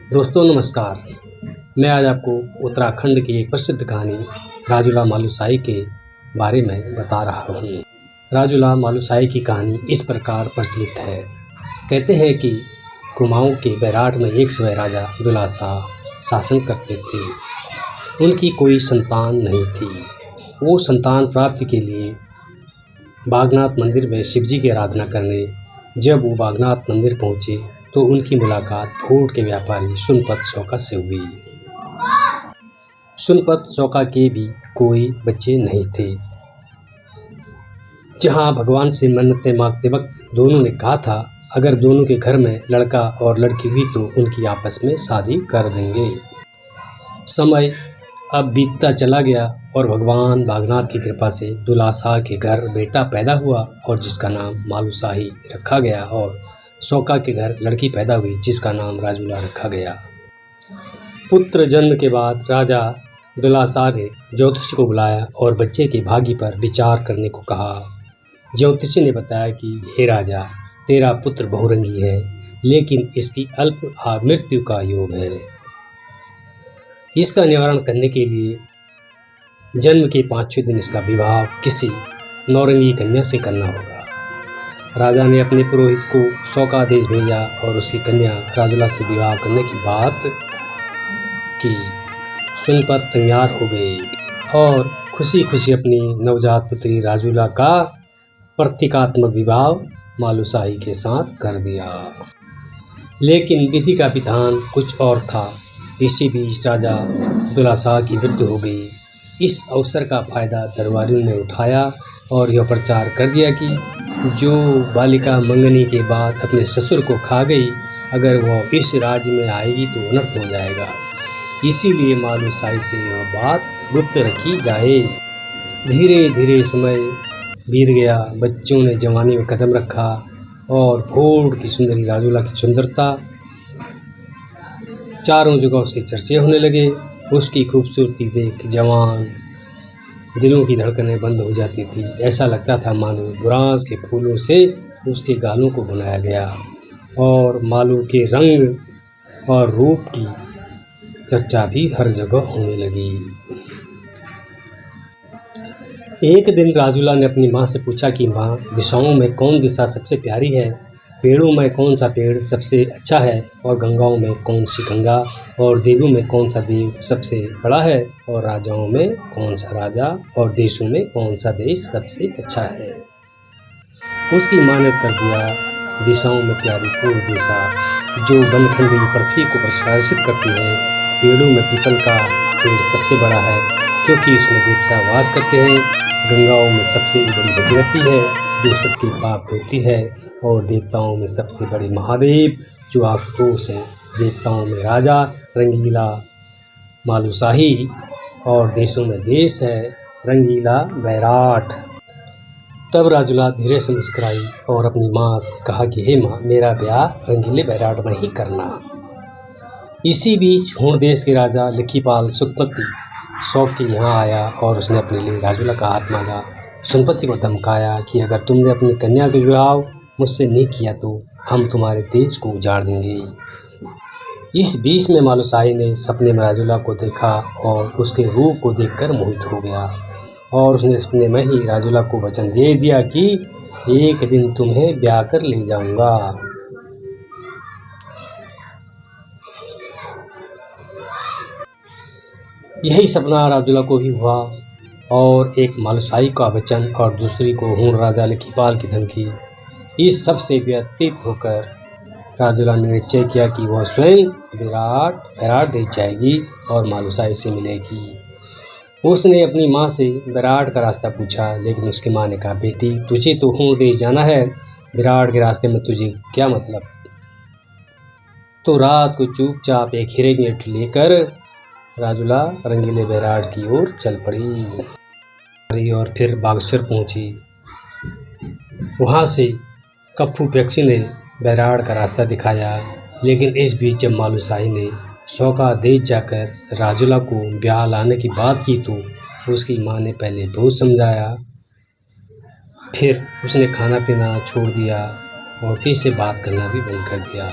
दोस्तों नमस्कार। मैं आज आपको उत्तराखंड की एक प्रसिद्ध कहानी राजूला मालूशाही के बारे में बता रहा हूँ। राजूला मालूशाही की कहानी इस प्रकार प्रचलित है। कहते हैं कि कुमाऊँ के बैराठ में एक समय राजा दुल्हा शाह शासन करते थे। उनकी कोई संतान नहीं थी। वो संतान प्राप्ति के लिए बागनाथ मंदिर में शिवजी की आराधना करने जब वो बागनाथ मंदिर पहुँचे तो उनकी मुलाकात फूट के व्यापारी सुनपत शौका से हुई। सुनपत शौका के भी कोई बच्चे नहीं थे। जहाँ भगवान से मन्नतें मांगते वक्त दोनों ने कहा था अगर दोनों के घर में लड़का और लड़की हुई तो उनकी आपस में शादी कर देंगे। समय अब बीतता चला गया और भगवान बागनाथ की कृपा से दुल्हा शाह के घर बेटा पैदा हुआ और जिसका नाम मालूशाही रखा गया, और शौका के घर लड़की पैदा हुई जिसका नाम राजूला रखा गया। पुत्र जन्म के बाद राजा दुल्हा शाह ने ज्योतिषी को बुलाया और बच्चे के भाग्य पर विचार करने को कहा। ज्योतिषी ने बताया कि हे राजा, तेरा पुत्र बहुरंगी है, लेकिन इसकी अल्प मृत्यु का योग है। इसका निवारण करने के लिए जन्म के 5वें दिन इसका विवाह किसी नौरंगी कन्या से करना होगा। राजा ने अपने पुरोहित को शौका आदेश भेजा और उसकी कन्या राजूला से विवाह करने की बात की। सुनपत तैयार हो गई और खुशी खुशी अपनी नवजात पुत्री राजूला का प्रतीकात्मक विवाह मालूशाही के साथ कर दिया। लेकिन विधि का विधान कुछ और था। इसी बीच राजा दुल्हा शाह की मृत्यु हो गई। इस अवसर का फायदा दरबारियों ने उठाया और यह प्रचार कर दिया कि जो बालिका मंगनी के बाद अपने ससुर को खा गई, अगर वह इस राज्य में आएगी तो अनर्थ हो जाएगा। इसीलिए मालूशाही से यह बात गुप्त रखी जाए। धीरे धीरे समय बीत गया। बच्चों ने जवानी में कदम रखा और फूट की सुंदरी राजूला की सुंदरता चारों जगह उसके चर्चे होने लगे। उसकी खूबसूरती देख जवान दिलों की धड़कनें बंद हो जाती थी। ऐसा लगता था मानो बुरांस के फूलों से उसके गालों को बनाया गया और मालू के रंग और रूप की चर्चा भी हर जगह होने लगी। एक दिन राजूला ने अपनी माँ से पूछा कि माँ, दिशाओं में कौन दिशा सबसे प्यारी है? पेड़ों में कौन सा पेड़ सबसे अच्छा है? और गंगाओं में कौन सी गंगा? और देवों में कौन सा देव सबसे बड़ा है? और राजाओं में कौन सा राजा? और देशों में कौन सा देश सबसे अच्छा है? उसकी माँ ने उत्तर दिया, दिशाओं में प्यारी पूर्व दिशा जो बनखंडी पृथ्वी को प्रकाशित करती है। पेड़ों में पीपल का पेड़ सबसे बड़ा है क्योंकि उसमें देवता वास करते हैं। गंगाओं में सबसे बड़ी भगीरथी है जो सबके पाप धोती है। और देवताओं में सबसे बड़े महादेव जो आशुतोष है। देवताओं में राजा रंगीला मालूशाही और देशों में देश है रंगीला बैराठ। तब राजूला धीरे से मुस्कुराई और अपनी माँ से कहा कि हे माँ, मेरा ब्याह रंगीले बैराठ में ही करना। इसी बीच होड़ देश के राजा लिखीपाल सुखपति शौक के यहाँ आया और उसने अपने लिए राजूला का हाथ मांगा। सुनपति को धमकाया कि अगर तुमने अपनी कन्या का विवाह मुझसे नहीं किया तो हम तुम्हारे देश को उजाड़ देंगे। इस बीच में मालूशाही ने सपने में राजूला को देखा और उसके रूप को देखकर मोहित हो गया और उसने सपने में ही राजूला को वचन दे दिया कि एक दिन तुम्हें ब्याह कर ले जाऊंगा। यही सपना राजूला को भी हुआ और एक मालूशाही का वचन और दूसरी को हूण राजा लिखीपाल की धमकी। इस सब से व्यतीत होकर राजूला ने निश्चय किया कि वह स्वयं बैराठ देश जाएगी और मालूशाही से मिलेगी। उसने अपनी माँ से बैराठ का रास्ता पूछा, लेकिन उसकी माँ ने कहा, बेटी तुझे तो हूण देश जाना है, बैराठ के रास्ते में तुझे क्या मतलब? तो रात को चुपचाप एक हिरे की लेकर राजूला रंगीले बैराठ की ओर चल पड़ी और फिर बागेश्वर पहुंची। वहां से कप्पू पेक्सी ने बैराठ का रास्ता दिखाया। लेकिन इस बीच जब मालूशाही ने शौका देश जाकर राजूला को ब्याह लाने की बात की तो उसकी माँ ने पहले बहुत समझाया, फिर उसने खाना पीना छोड़ दिया और किसी से बात करना भी बंद कर दिया।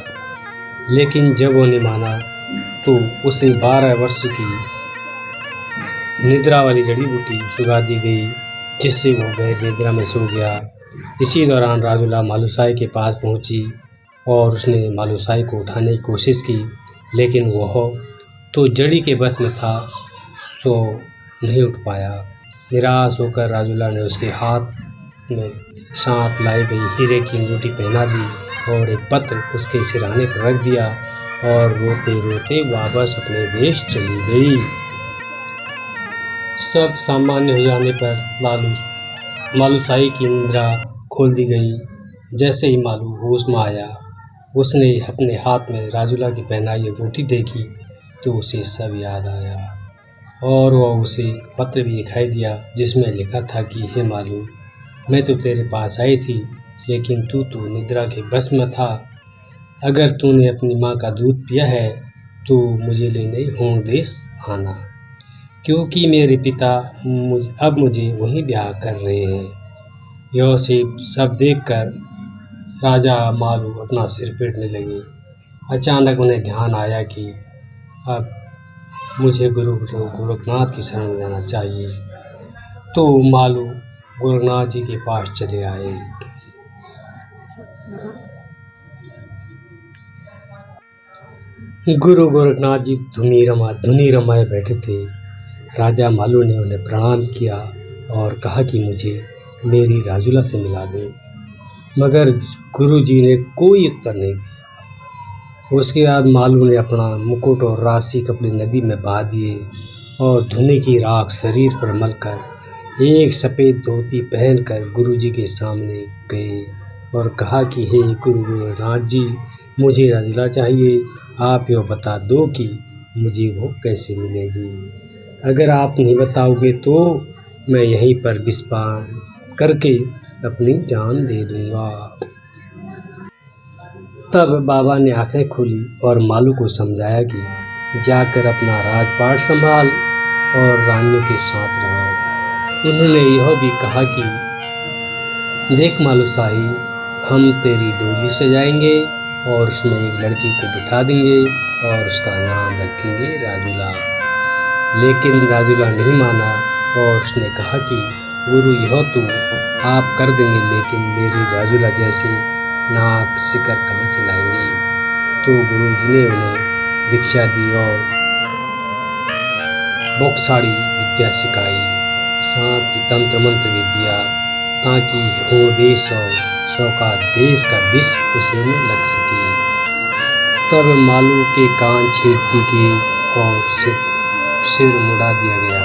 लेकिन जब वो नहीं माना तो उसे 12 वर्ष की निद्रा वाली जड़ी बूटी सुगा दी गई, जिससे वो गहरी निद्रा में सो गया। इसी दौरान राजूला मालूसाई के पास पहुंची और उसने मालूसाई को उठाने की कोशिश की, लेकिन वह तो जड़ी के बस में था, सो नहीं उठ पाया। निराश होकर राजूला ने उसके हाथ में साथ लाई गई हीरे की अंगूठी पहना दी और एक पत्र उसके सिरहाने पर रख दिया और रोते रोते वापस अपने देश चली गई। सब सामान्य हो जाने पर मालूसाई की निद्रा खोल दी गई। जैसे ही मालू होश में आया, उसने अपने हाथ में राजूला की पहनाई अंगूठी देखी तो उसे सब याद आया और वह उसे पत्र भी दिखाई दिया, जिसमें लिखा था कि हे मालू, मैं तो तेरे पास आई थी, लेकिन तू तो निद्रा के बस में था। अगर तूने अपनी माँ का दूध पिया है तो मुझे लेने होंग देश आना, क्योंकि मेरे पिता अब मुझे वहीं ब्याह कर रहे हैं। यह सब देखकर राजा मालू अपना सिर पीटने लगे। अचानक उन्हें ध्यान आया कि अब मुझे गुरु गोरखनाथ की शरण लेना चाहिए। तो मालू गोरखनाथ जी के पास चले आए। गुरु गोरखनाथ जी धुनी रमाए बैठे थे। राजा मालू ने उन्हें प्रणाम किया और कहा कि मुझे मेरी राजूला से मिला दो, मगर गुरु जी ने कोई उत्तर नहीं दिया। उसके बाद मालू ने अपना मुकुट और राशि कपड़े नदी में बहा दिए और धुनी की राख शरीर पर मलकर एक सफ़ेद धोती पहनकर गुरु जी के सामने गए और कहा कि हे गुरु गोरखनाथ जी, मुझे राजूला चाहिए। आप यह बता दो कि मुझे वो कैसे मिलेगी। अगर आप नहीं बताओगे तो मैं यहीं पर विषपान करके अपनी जान दे दूंगा। तब बाबा ने आंखें खोली और मालू को समझाया कि जाकर अपना राजपाट संभाल और रानियों के साथ रहो। उन्होंने यह भी कहा कि देख मालूसाई, हम तेरी डोली सजाएंगे और उसमें एक लड़की को बिठा देंगे और उसका नाम रखेंगे राजूला। लेकिन राजूला नहीं माना और उसने कहा कि गुरु, यह तो आप कर देंगे, लेकिन मेरी राजूला जैसे नाक शिकर कहाँ से लाएंगे। तो गुरु जी ने उन्हें दीक्षा दी और बोक्साड़ी विद्या सिखाई, साथ ही तंत्र मंत्र भी दिया, ताकि हो देश और का देश का विष उसे न लग सके। तब मालू के कान छेद दिए गए और सिर मुड़ा दिया गया।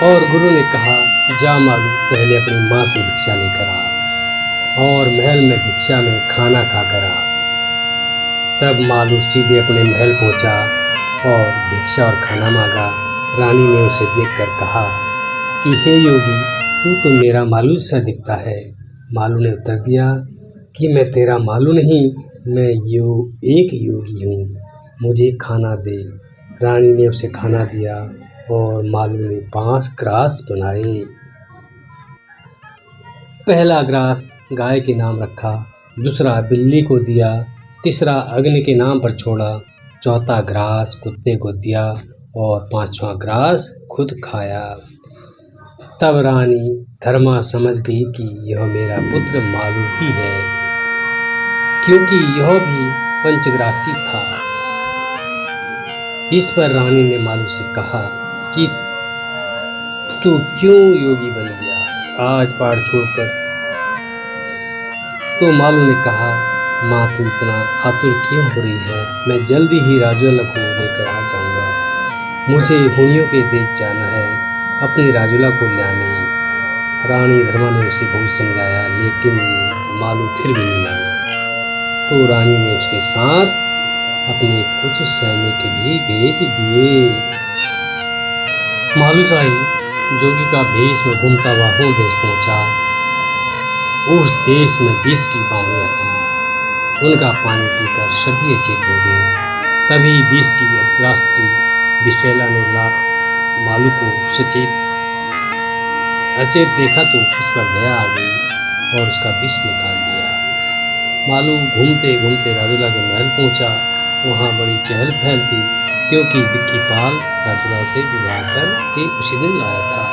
और गुरु ने कहा, जा मालू, पहले अपनी माँ से भिक्षा लेकर आ और महल में भिक्षा में खाना खाकर आ। तब मालू सीधे अपने महल पहुंचा और भिक्षा और खाना मांगा। रानी ने उसे देखकर कहा कि हे योगी, तू तो मेरा मालू सा दिखता है। मालू ने उत्तर दिया कि मैं तेरा मालू नहीं, मैं एक योगी हूँ, मुझे खाना दे। रानी ने उसे खाना दिया और मालू ने 5 ग्रास बनाए। पहला ग्रास गाय के नाम रखा, दूसरा बिल्ली को दिया, तीसरा अग्नि के नाम पर छोड़ा, चौथा ग्रास कुत्ते को दिया और 5वां ग्रास खुद खाया। तब रानी धर्मा समझ गई कि यह मेरा पुत्र मालू ही है, क्योंकि यह भी पंचग्रासी था। इस पर रानी ने मालू से कहा कि तू क्यों योगी बन गया, आज पाठ छोड़कर। तो मालू ने कहा, माँ तू इतना आतुर क्यों हो रही है, मैं जल्दी ही राजूला को लेकर आ जाऊंगा। मुझे हुनियों के देश जाना है अपनी राजूला को लाने। रानी धर्मा ने उसे बहुत समझाया, लेकिन मालू फिर भी नहीं माना। तो रानी ने उसके साथ अपने कुछ सैनिक भी भेज दिए। मालूसाई जोगी का भेष में घूमता हुआ हों देश पहुंचा। उस देश में विष की बावड़ियां थी, उनका पानी पीकर सभी अचेत हो गए। तभी विष की राष्ट्री विशैला ने मालू को सचेत अचेत देखा तो उस पर दया आ गई और उसका विष निकाल दिया। मालू घूमते घूमते राजूला के महल पहुंचा। वहाँ बड़ी चहल पहल थी क्योंकि विक्की पाल राजूला से विवाह करके उसी दिन लाया था।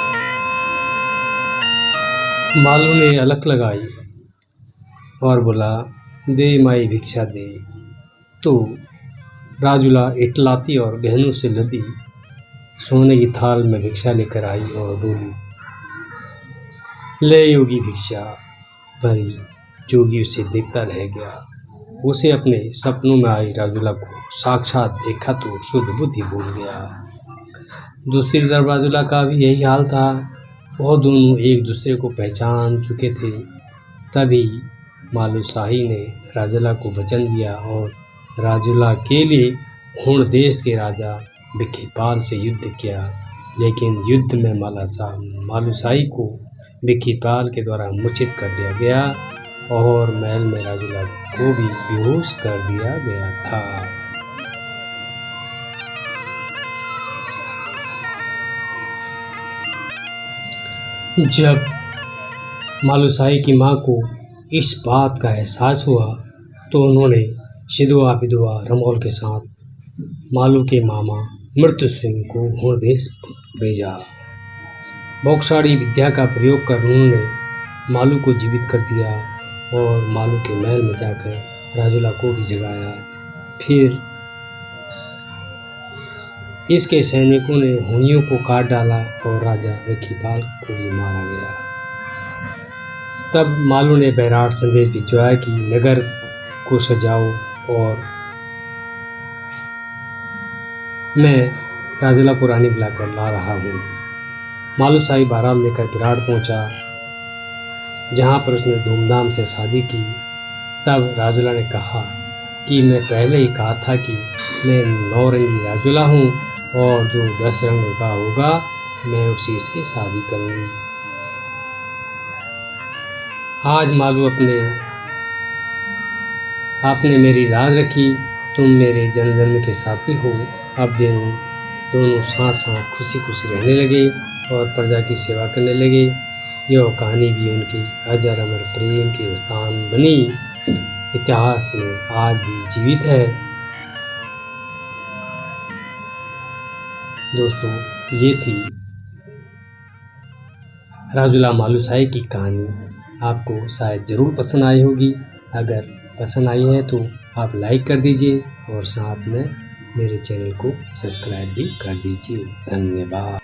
मालू ने अलख लगाई और बोला, दे माई भिक्षा दे। तो राजूला इटलाती और गहनों से लदी सोने की थाल में भिक्षा लेकर आई और बोली, ले योगी भिक्षा। परी जोगी उसे देखता रह गया। उसे अपने सपनों में आई राजूला को साक्षात देखा तो शुद्ध बुद्धि भूल गया। दूसरी तरफ राजूला का भी यही हाल था। वह दोनों एक दूसरे को पहचान चुके थे। तभी मालूशाही ने राजूला को वचन दिया और राजूला के लिए हुण देश के राजा विक्की पाल से युद्ध किया। लेकिन युद्ध में मालूशाही को विक्की पाल के द्वारा मूर्छित कर दिया गया और महल में राजूला को भी बेहोश कर दिया गया था। जब मालूशाही की माँ को इस बात का एहसास हुआ तो उन्होंने सिधुआ विधवा रमोल के साथ मालू के मामा मृत्यु सिंह को हुण देश भेजा। बौछाड़ी विद्या का प्रयोग कर उन्होंने मालू को जीवित कर दिया और मालू के महल में जाकर राजूला को भी जगाया। फिर इसके सैनिकों ने हुणियों को काट डाला और राजा विक्की पाल को भी मारा गया। तब मालू ने बैराट संदेश भिजवाया कि नगर को सजाओ और मैं राजूला को रानी बुलाकर ला रहा हूँ। मालूशाही बारात लेकर विराट पहुँचा जहाँ पर उसने धूमधाम से शादी की। तब राजूला ने कहा कि मैं पहले ही कहा था कि मैं 9 रंगी राजूला हूँ और जो 10 रंग का होगा मैं उसी से शादी करूँगी। आज मालू आपने मेरी राज रखी। तुम मेरे जन्म जन्म के साथी हो। अब दोनों साथ साथ खुशी खुशी रहने लगे और प्रजा की सेवा करने लगे। यह कहानी भी उनकी अजर अमर प्रेम की दास्तान बनी इतिहास में आज भी जीवित है। दोस्तों, ये थी राजूला मालूशाही की कहानी। आपको शायद ज़रूर पसंद आई होगी। अगर पसंद आई है तो आप लाइक कर दीजिए और साथ में मेरे चैनल को सब्सक्राइब भी कर दीजिए। धन्यवाद।